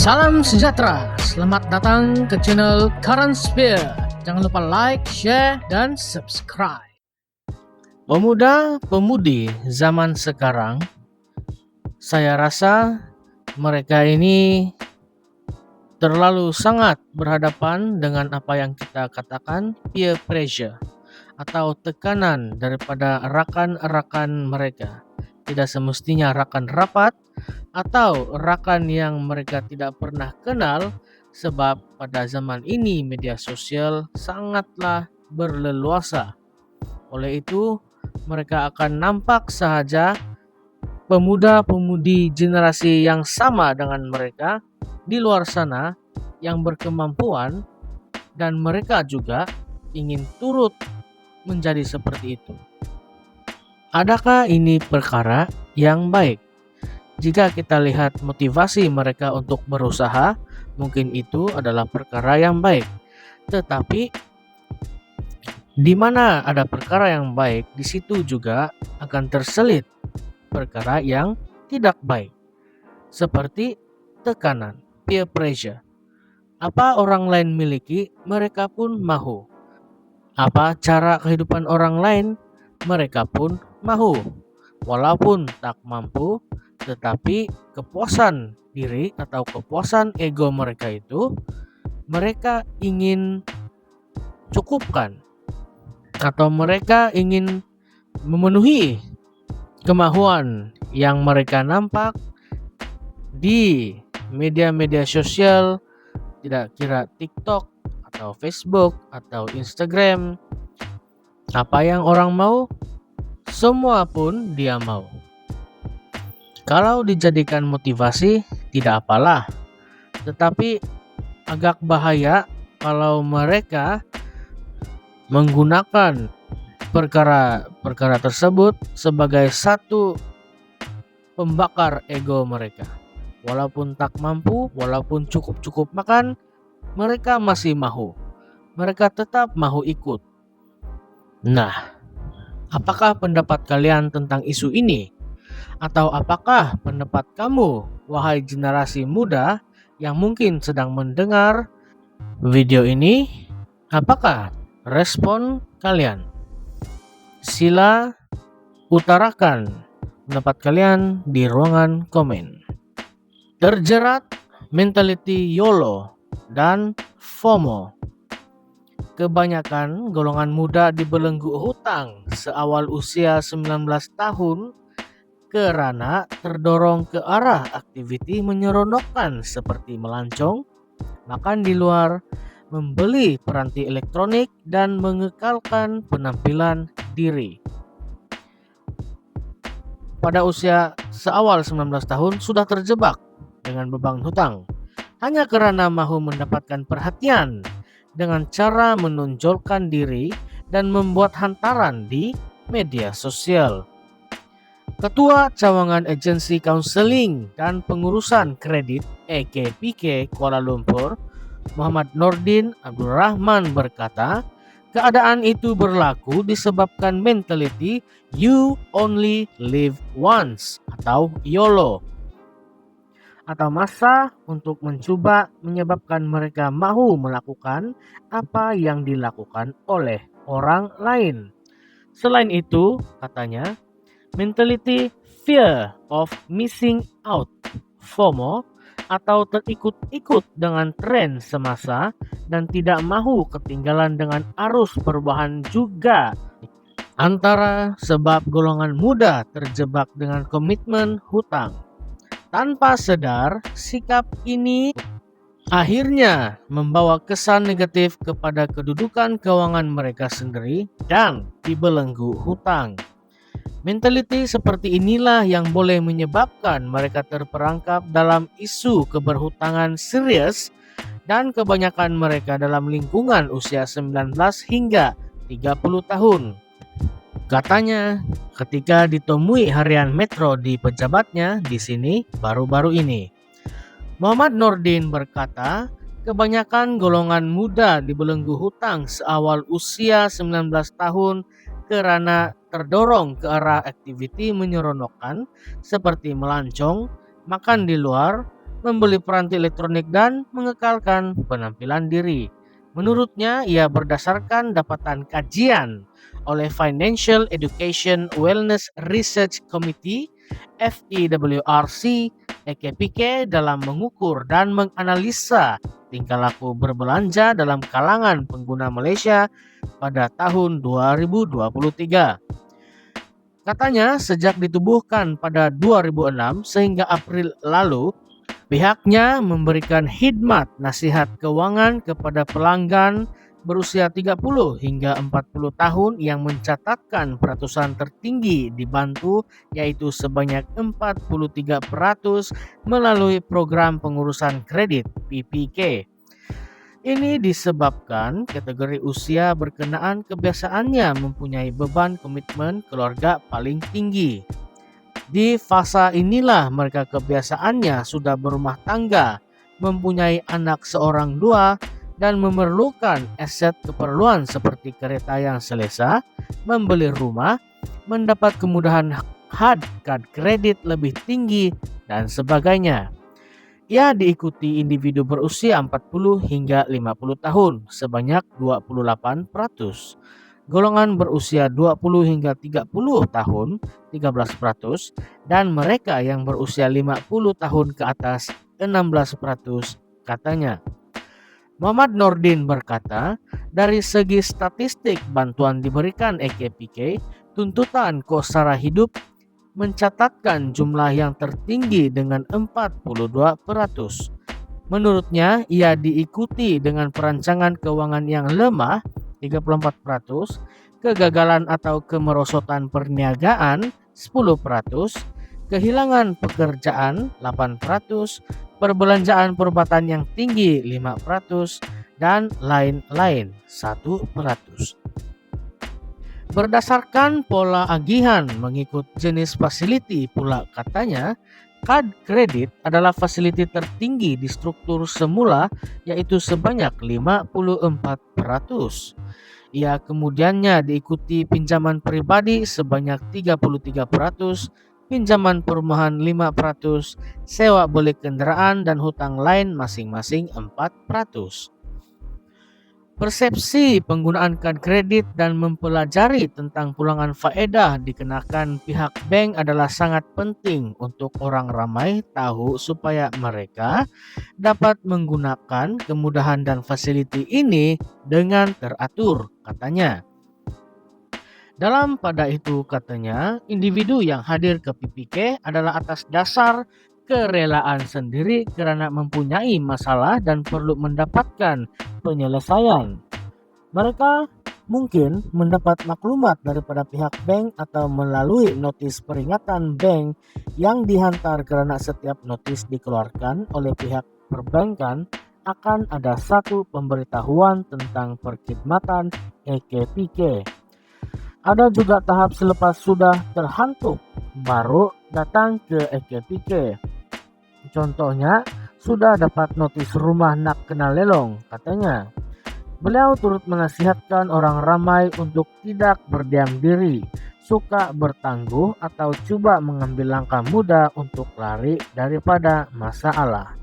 Salam sejahtera, selamat datang ke channel Current Sphere. Jangan lupa like, share, dan subscribe. Pemuda-pemudi zaman sekarang, saya rasa mereka ini terlalu sangat berhadapan dengan apa yang kita katakan peer pressure atau tekanan daripada rakan-rakan mereka. Tidak semestinya rakan rapat atau rakan yang mereka tidak pernah kenal, sebab pada zaman ini media sosial sangatlah berleluasa. Oleh itu, mereka akan nampak sahaja pemuda-pemudi generasi yang sama dengan mereka di luar sana yang berkemampuan, dan mereka juga ingin turut menjadi seperti itu. Adakah ini perkara yang baik? Jika kita lihat motivasi mereka untuk berusaha, mungkin itu adalah perkara yang baik. Tetapi di mana ada perkara yang baik, di situ juga akan terselit perkara yang tidak baik. Seperti tekanan, peer pressure. Apa orang lain miliki, mereka pun mahu. Apa cara kehidupan orang lain, mereka pun mahu. Walaupun tak mampu, tetapi kepuasan diri atau kepuasan ego mereka itu mereka ingin cukupkan, atau mereka ingin memenuhi kemahuan yang mereka nampak di media-media sosial, tidak kira TikTok atau Facebook atau Instagram. Apa yang orang mau, semua pun dia mau. Kalau dijadikan motivasi, tidak apalah. Tetapi agak bahaya kalau mereka menggunakan perkara tersebut sebagai satu pembakar ego mereka. Walaupun tak mampu, walaupun cukup makan, mereka masih mahu. Mereka tetap mahu ikut. Nah, apakah pendapat kalian tentang isu ini? Atau apakah pendapat kamu, wahai generasi muda yang mungkin sedang mendengar video ini? Apakah respon kalian? Sila utarakan pendapat kalian di ruangan komen. Terjerat mentality YOLO dan FOMO. Kebanyakan golongan muda dibelenggu hutang seawal usia 19 tahun karena terdorong ke arah aktiviti menyeronokkan seperti melancong, makan di luar, membeli peranti elektronik, dan mengekalkan penampilan diri. Pada usia seawal 19 tahun sudah terjebak dengan beban hutang hanya karena mahu mendapatkan perhatian dengan cara menonjolkan diri dan membuat hantaran di media sosial. Ketua Cawangan Agensi Counseling dan Pengurusan Kredit EKPK Kuala Lumpur, Muhammad Nordin Abdul Rahman berkata, keadaan itu berlaku disebabkan mentality you only live once atau YOLO, atau masa untuk mencoba, menyebabkan mereka mahu melakukan apa yang dilakukan oleh orang lain. Selain itu, katanya, mentality fear of missing out, FOMO, atau terikut-ikut dengan tren semasa dan tidak mahu ketinggalan dengan arus perubahan juga antara sebab golongan muda terjebak dengan komitmen hutang. Tanpa sadar, sikap ini akhirnya membawa kesan negatif kepada kedudukan keuangan mereka sendiri dan dibelenggu hutang. Mentaliti seperti inilah yang boleh menyebabkan mereka terperangkap dalam isu keberhutangan serius, dan kebanyakan mereka dalam lingkungan usia 19 hingga 30 tahun. Katanya ketika ditemui harian Metro di pejabatnya di sini baru-baru ini. Muhammad Nordin berkata, kebanyakan golongan muda dibelenggu hutang seawal usia 19 tahun karena terdorong ke arah aktiviti menyeronokkan seperti melancong, makan di luar, membeli peranti elektronik, dan mengekalkan penampilan diri. Menurutnya, ia berdasarkan dapatan kajian oleh Financial Education Wellness Research Committee (FEWRC) EKPK dalam mengukur dan menganalisa tingkah laku berbelanja dalam kalangan pengguna Malaysia pada tahun 2023. Katanya, sejak ditubuhkan pada 2006 sehingga April lalu, pihaknya memberikan khidmat nasihat keuangan kepada pelanggan berusia 30 hingga 40 tahun yang mencatatkan peratusan tertinggi dibantu, yaitu sebanyak 43% melalui program pengurusan kredit PPK. Ini disebabkan kategori usia berkenaan kebiasaannya mempunyai beban komitmen keluarga paling tinggi. Di fasa inilah mereka kebiasaannya sudah berumah tangga, mempunyai anak seorang dua, dan memerlukan aset keperluan seperti kereta yang selesa, membeli rumah, mendapat kemudahan kad kredit lebih tinggi, dan sebagainya. Ia diikuti individu berusia 40 hingga 50 tahun sebanyak 28%. Golongan berusia 20 hingga 30 tahun 13%, dan mereka yang berusia 50 tahun ke atas 16%, katanya. Muhammad Nordin berkata, dari segi statistik bantuan diberikan EKPK, tuntutan kos sara hidup mencatatkan jumlah yang tertinggi dengan 42%. Menurutnya, ia diikuti dengan perancangan keuangan yang lemah 34%, kegagalan atau kemerosotan perniagaan 10%, kehilangan pekerjaan 8%, perbelanjaan perubatan yang tinggi 5%, dan lain-lain 1%. Berdasarkan pola agihan mengikut jenis fasiliti pula, katanya, kad kredit adalah fasiliti tertinggi di struktur semula, yaitu sebanyak 54%. Ia kemudiannya diikuti pinjaman pribadi sebanyak 33%, pinjaman perumahan 5%, sewa beli kendaraan dan hutang lain masing-masing 4%. Persepsi penggunaan kad kredit dan mempelajari tentang pulangan faedah dikenakan pihak bank adalah sangat penting untuk orang ramai tahu supaya mereka dapat menggunakan kemudahan dan fasiliti ini dengan teratur, katanya. Dalam pada itu, katanya, individu yang hadir ke PPK adalah atas dasar kerelaan sendiri karena mempunyai masalah dan perlu mendapatkan penyelesaian. Mereka mungkin mendapat maklumat daripada pihak bank atau melalui notis peringatan bank yang dihantar, karena setiap notis dikeluarkan oleh pihak perbankan akan ada satu pemberitahuan tentang perkhidmatan EKPK. Ada juga tahap selepas sudah terhantuk baru datang ke EKPK. Contohnya, sudah dapat notis rumah nak kena lelong, katanya. Beliau turut menasihatkan orang ramai untuk tidak berdiam diri, suka bertangguh, atau coba mengambil langkah mudah untuk lari daripada masalah.